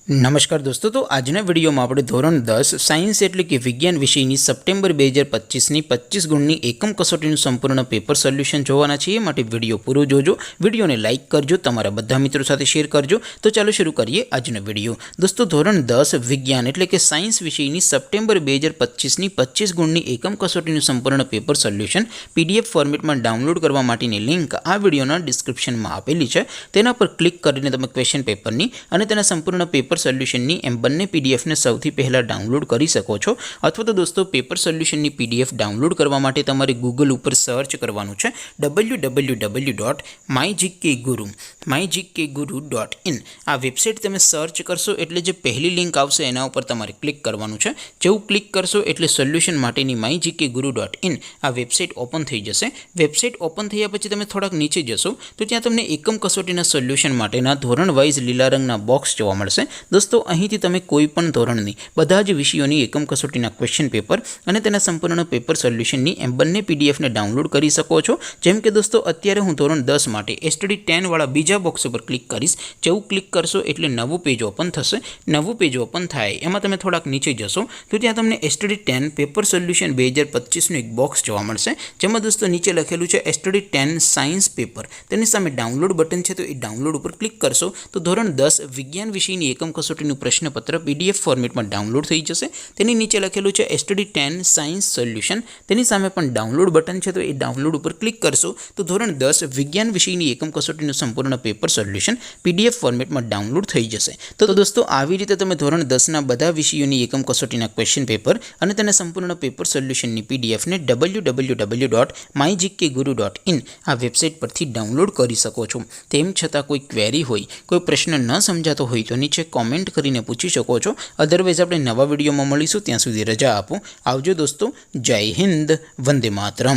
नमस्कार दोस्तों, तो આજના વિડીયોમાં આપણે ધોરણ 10 સાયન્સ એટલે કે વિજ્ઞાન વિષયની સપ્ટેમ્બર 2025ની 25 ગુણની એકમ કસોટીનું સંપૂર્ણ પેપર સોલ્યુશન જોવાના છીએ। માટે વિડીયો પૂરો જોજો, વિડીયોને લાઇક કરજો, તમારા બધા મિત્રો સાથે શેર કરજો। તો ચાલો શરૂ કરીએ આજનો વિડીયો। દોસ્તો, ધોરણ 10 વિજ્ઞાન એટલે કે સાયન્સ વિષયની સપ્ટેમ્બર 2025ની 25 ગુણની એકમ કસોટીનું સંપૂર્ણ પેપર સોલ્યુશન પીડીએફ ફોર્મેટમાં ડાઉનલોડ કરવા માટેની લિંક આ વિડીયોના ડિસ્ક્રિપ્શનમાં આપેલી છે। તેના પર ક્લિક કરીને તમે ક્વેશ્ચન પેપરની અને તેના સંપૂર્ણ પેપર સોલ્યુશનની એમ બંને પીડીએફને સૌથી પહેલાં ડાઉનલોડ કરી શકો છો। અથવા તો દોસ્તો, પેપર સોલ્યુશનની પીડીએફ ડાઉનલોડ કરવા માટે તમારે ગૂગલ ઉપર સર્ચ કરવાનું છે www.mygkguru.in। આ વેબસાઇટ તમે સર્ચ કરશો એટલે જે પહેલી લિંક આવશે એના ઉપર તમારે ક્લિક કરવાનું છે। જેવું ક્લિક કરશો એટલે સોલ્યુશન માટેની mygkguru.in આ વેબસાઇટ ઓપન થઈ જશે। વેબસાઇટ ઓપન થયા પછી તમે થોડાક નીચે જશો તો ત્યાં તમને એકમ કસોટીના સોલ્યુશન માટેના ધોરણ વાઇઝ લીલા રંગના બોક્સ જોવા મળશે। दोस्तों, અહીંથી તમે કોઈપણ ધોરણની બધા જ વિષયોની એકમ કસોટીના ક્વેશ્ચન પેપર અને તેના સંપૂર્ણ પેપર સોલ્યુશનની એમ બંને પીડીએફને ડાઉનલોડ કરી શકો છો। જેમ કે દોસ્તો, અત્યારે હું ધોરણ 10 માટે એસટીડી 10 વાળા બીજા બોક્સ ઉપર ક્લિક કરીશ। જેવું ક્લિક કરશો એટલે નવું પેજ ઓપન થશે। નવું પેજ ઓપન થાય એમાં તમે થોડાક નીચે જશો તો ત્યાં તમને એસટીડી 10 પેપર સોલ્યુશન 2025નું એક બોક્સ જોવા મળશે। જેમાં દોસ્તો નીચે લખેલું છે એસટીડી 10 સાયન્સ પેપર। તેની સામે ડાઉનલોડ બટન છે, તો એ ડાઉનલોડ ઉપર ક્લિક કરશો તો ધોરણ 10 વિજ્ઞાન વિષયની એકમ કસોટીનું પ્રશ્નપત્ર પીડીએફ ફોર્મેટમાં ડાઉનલોડ થઈ જશે। તેની નીચે લખેલું છે એસટીડી 10 સાયન્સ સોલ્યુશન। તેની સામે પણ ડાઉનલોડ બટન છે, તો એ ડાઉનલોડ ઉપર ક્લિક કરશો તો ધોરણ 10 વિજ્ઞાન વિષયની એકમ કસોટીનું સંપૂર્ણ પેપર સોલ્યુશન પીડીએફ ફોર્મેટમાં ડાઉનલોડ થઈ જશે। તો દોસ્તો, આવી રીતે તમે ધોરણ 10ના બધા વિષયોની એકમ કસોટીના ક્વેશ્ચન પેપર અને તેના સંપૂર્ણ પેપર સોલ્યુશનની પીડીએફને www.mygkguru.in આ વેબસાઇટ પરથી ડાઉનલોડ કરી શકો છો। તેમ છતાં કોઈ ક્વેરી હોય, કોઈ પ્રશ્ન ન સમજાતો હોય તો નીચે કોમેન્ટ કરીને પૂછી શકો છો। અધરવાઇઝ આપણે નવા વિડીયોમાં મળીશું, ત્યાં સુધી રજા આપો। આવજો દોસ્તો, જય હિન્દ, વંદે માતરમ।